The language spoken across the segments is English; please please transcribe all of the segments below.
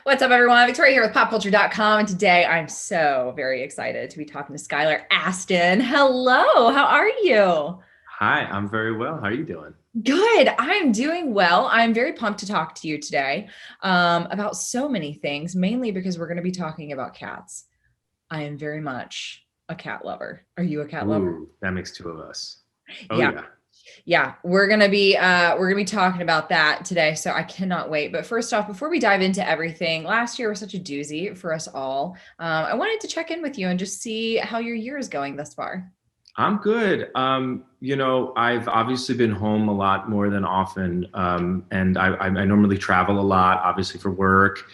What's up, everyone? Victoria here with PopCulture.com, and today I'm so very excited to be talking to Skylar Astin. Hello, how are you? Hi, I'm very well. How are you doing? Good. I'm doing well. I'm very pumped to talk to you today about so many things, mainly because we're going to be talking about cats. I am very much a cat lover. Are you a cat lover? Ooh, that makes two of us. Oh Yeah. yeah. Yeah, we're gonna be talking about that today, so I cannot wait. But first off, before we dive into everything, last year was such a doozy for us all. I wanted to check in with you and just see how your year is going thus far. I'm good. I've obviously been home a lot more than often, and I normally travel a lot, obviously for work.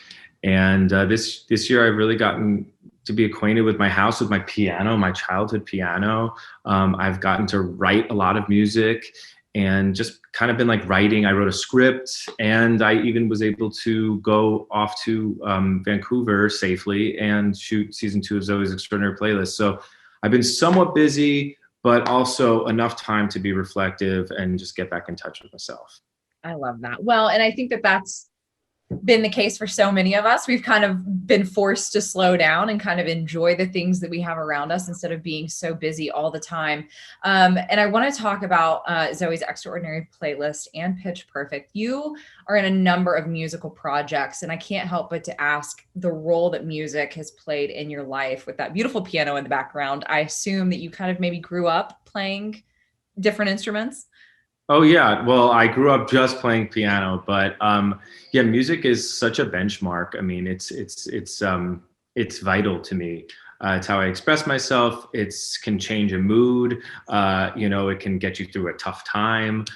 And this year, I've really gotten to be acquainted with my house, with my piano, my childhood piano. I've gotten to write a lot of music, and just kind of been like writing. I wrote a script, and I even was able to go off to Vancouver safely and shoot season 2 of Zoey's Extraordinary Playlist. So I've been somewhat busy, but also enough time to be reflective and just get back in touch with myself. I love that. Well, and I think that that's been the case for so many of us. We've kind of been forced to slow down and kind of enjoy the things that we have around us instead of being so busy all the time. And I want to talk about Zoey's Extraordinary Playlist and Pitch Perfect. You are in a number of musical projects, and I can't help but to ask the role that music has played in your life with that beautiful piano in the background. I assume that you kind of maybe grew up playing different instruments. Oh yeah, well, I grew up just playing piano, but yeah, music is such a benchmark. I mean, it's vital to me. It's how I express myself. It can change a mood. It can get you through a tough time.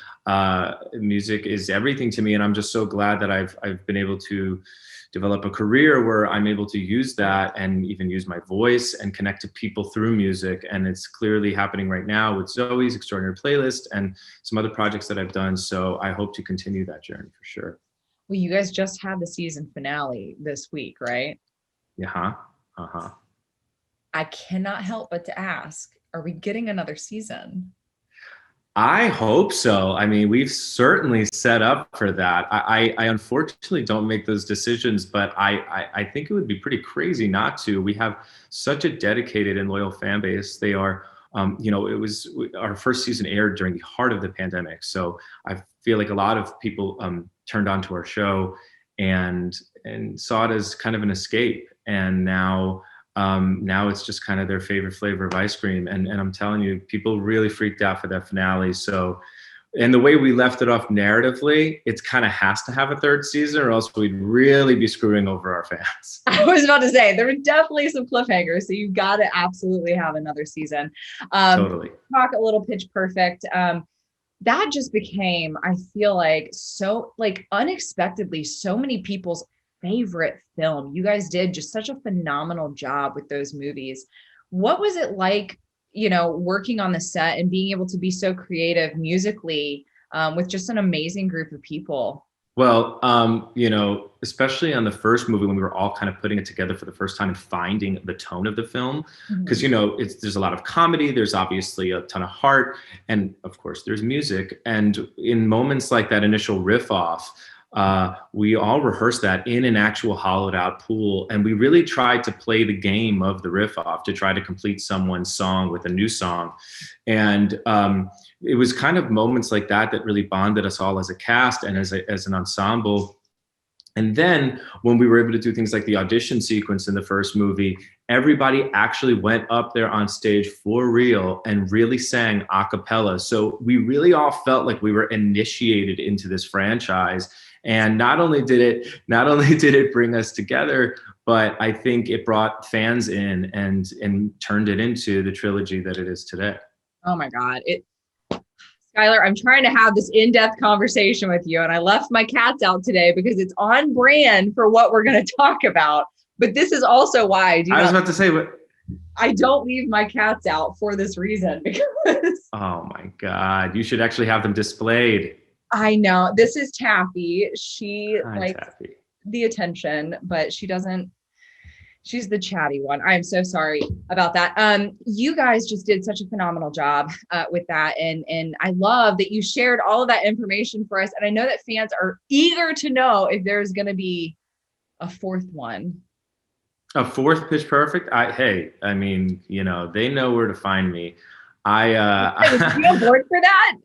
Music is everything to me, and I'm just so glad that I've been able to develop a career where I'm able to use that and even use my voice and connect to people through music. And it's clearly happening right now with Zoey's Extraordinary Playlist and some other projects that I've done. So I hope to continue that journey for sure. Well, you guys just had the season finale this week, right? Yeah. Uh-huh. I cannot help but to ask, are we getting another season? I hope so. I mean, we've certainly set up for that. I unfortunately don't make those decisions, but I think it would be pretty crazy not to. We have such a dedicated and loyal fan base. They are, it was our first season aired during the heart of the pandemic. So I feel like a lot of people turned on to our show and saw it as kind of an escape. And now it's just kind of their favorite flavor of ice cream. And I'm telling you, people really freaked out for that finale. So, and the way we left it off narratively, it's kind of has to have a third season or else we'd really be screwing over our fans. I was about to say, there were definitely some cliffhangers, so you've got to absolutely have another season. Totally. Talk a little Pitch Perfect. That just became, I feel like, so like unexpectedly, so many people's favorite film. You guys did just such a phenomenal job with those movies. What was it like, working on the set and being able to be so creative musically with just an amazing group of people? Well, especially on the first movie when we were all kind of putting it together for the first time and finding the tone of the film, because there's a lot of comedy, there's obviously a ton of heart, and of course there's music. And in moments like that initial riff off, we all rehearsed that in an actual hollowed out pool, and we really tried to play the game of the riff off to try to complete someone's song with a new song. And it was kind of moments like that that really bonded us all as a cast and as an ensemble. And then when we were able to do things like the audition sequence in the first movie, everybody actually went up there on stage for real and really sang a cappella. So we really all felt like we were initiated into this franchise. And not only did it bring us together, but I think it brought fans in and turned it into the trilogy that it is today. Oh my God. Skylar, I'm trying to have this in-depth conversation with you, and I left my cats out today because it's on brand for what we're going to talk about. But this is also why I was about to say, but I don't leave my cats out for this reason. Because oh my God, you should actually have them displayed. I know. This is Taffy. She likes Taffy. the attention, but she doesn't. She's the chatty one. I'm so sorry about that. You guys just did such a phenomenal job with that. And I love that you shared all of that information for us. And I know that fans are eager to know if there's going to be a fourth one. A fourth Pitch Perfect? I mean, they know where to find me. Are you on board for that?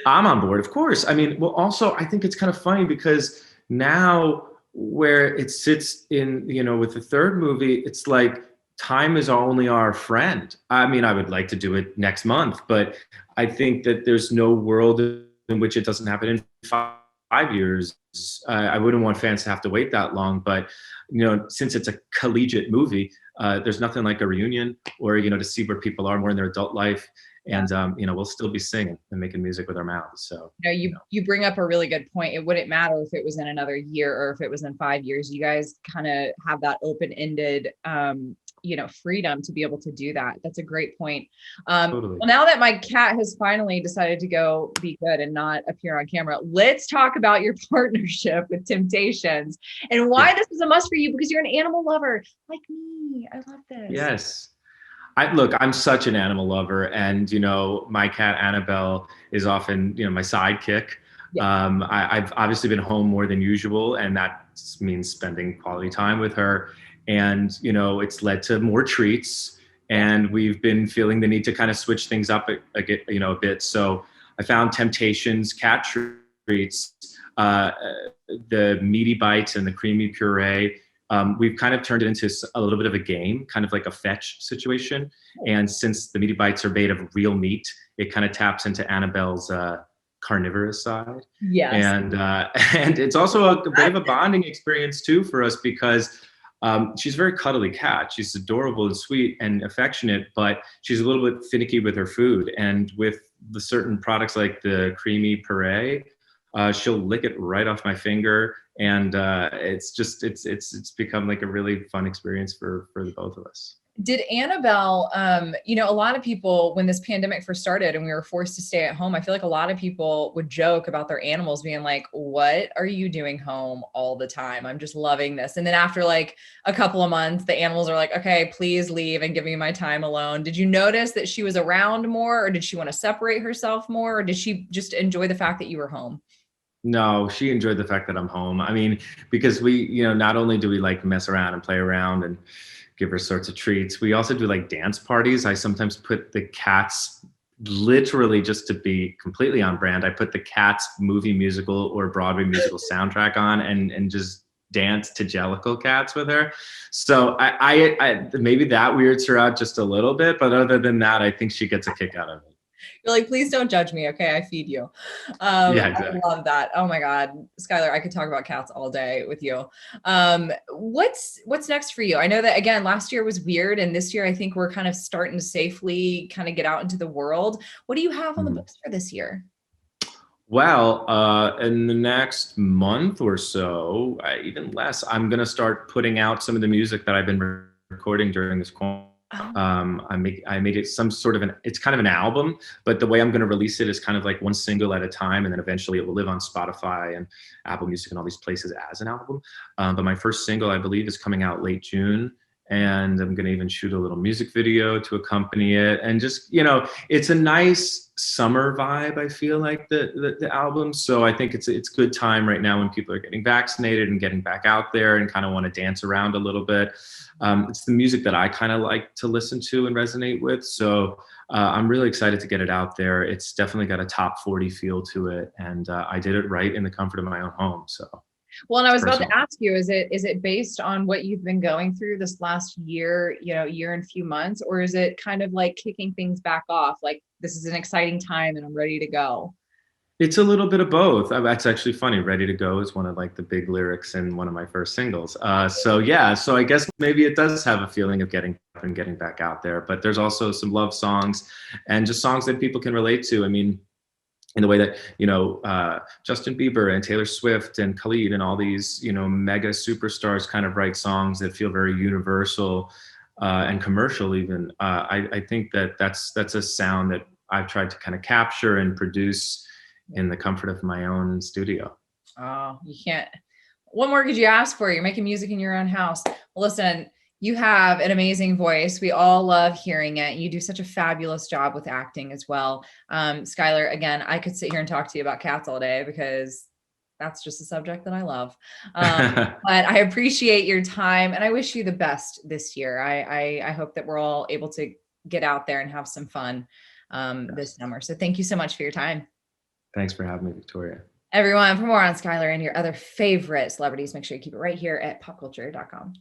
I'm on board, of course. I mean, well, also, I think it's kind of funny because now where it sits in, with the third movie, it's like time is only our friend. I mean, I would like to do it next month, but I think that there's no world in which it doesn't happen in 5 years. I wouldn't want fans to have to wait that long, but since it's a collegiate movie, there's nothing like a reunion or to see where people are more in their adult life, and we'll still be singing and making music with our mouths. So you bring up a really good point. It wouldn't matter if it was in another year or if it was in 5 years. You guys kind of have that open-ended freedom to be able to do that. That's a great point. Totally. Well, now that my cat has finally decided to go be good and not appear on camera, let's talk about your partnership with Temptations and why this is a must for you, because you're an animal lover like me. I love this. Yes. I'm such an animal lover, and my cat Annabelle is often my sidekick. Yeah. I've obviously been home more than usual, and that means spending quality time with her. And it's led to more treats, and we've been feeling the need to kind of switch things up a bit. So I found Temptations cat treats, the meaty bites and the creamy puree. We've kind of turned it into a little bit of a game, kind of like a fetch situation. And since the meaty bites are made of real meat, it kind of taps into Annabelle's carnivorous side. Yes. And it's also a bit of a bonding experience too for us, because she's a very cuddly cat. She's adorable and sweet and affectionate, but she's a little bit finicky with her food. And with the certain products like the creamy puree, she'll lick it right off my finger. And it's become like a really fun experience for the both of us. Did Annabelle, a lot of people, when this pandemic first started and we were forced to stay at home, I feel like a lot of people would joke about their animals being like, what are you doing home all the time? I'm just loving this. And then after like a couple of months, the animals are like, okay, please leave and give me my time alone. Did you notice that she was around more, or did she want to separate herself more? Or did she just enjoy the fact that you were home? No, she enjoyed the fact that I'm home. I mean, because we, not only do we like mess around and play around and give her sorts of treats, we also do like dance parties. I sometimes put the cats, literally just to be completely on brand, I put the Cats movie musical or Broadway musical soundtrack on and just dance to 𝐒𝐿 with her. So I maybe that weirds her out just a little bit, but other than that, I think she gets a kick out of it. You're like, please don't judge me. Okay. I feed you. Yeah, exactly. I love that. Oh my God, Skylar, I could talk about cats all day with you. What's next for you? I know that, again, last year was weird. And this year, I think we're kind of starting to safely kind of get out into the world. What do you have on the books for this year? Well, in the next month or so, even less, I'm going to start putting out some of the music that I've been recording during this quarantine. I made it some sort of it's kind of an album, but the way I'm going to release it is kind of like one single at a time. And then eventually it will live on Spotify and Apple Music and all these places as an album. But my first single, I believe, is coming out late June. And I'm going to even shoot a little music video to accompany it. And just, it's a nice summer vibe, I feel like, the album. So I think it's good time right now when people are getting vaccinated and getting back out there and kind of want to dance around a little bit. It's the music that I kind of like to listen to and resonate with. So I'm really excited to get it out there. It's definitely got a top 40 feel to it. And I did it right in the comfort of my own home. So. Well, and I was about to ask you, is it based on what you've been going through this last year, year and few months, or is it kind of like kicking things back off? Like, this is an exciting time and I'm ready to go. It's a little bit of both. That's actually funny. Ready to Go is one of like the big lyrics in one of my first singles. So I guess maybe it does have a feeling of getting up and getting back out there, but there's also some love songs and just songs that people can relate to. I mean, in the way that, Justin Bieber and Taylor Swift and Khalid and all these, mega superstars kind of write songs that feel very universal and commercial even. I think that's a sound that I've tried to kind of capture and produce in the comfort of my own studio. Oh, you can't. What more could you ask for? You're making music in your own house. Well, listen, you have an amazing voice. We all love hearing it. You do such a fabulous job with acting as well. Skylar, again, I could sit here and talk to you about cats all day because that's just a subject that I love. But I appreciate your time and I wish you the best this year. I hope that we're all able to get out there and have some fun this summer. So thank you so much for your time. Thanks for having me, Victoria. Everyone, for more on Skylar and your other favorite celebrities, make sure you keep it right here at popculture.com.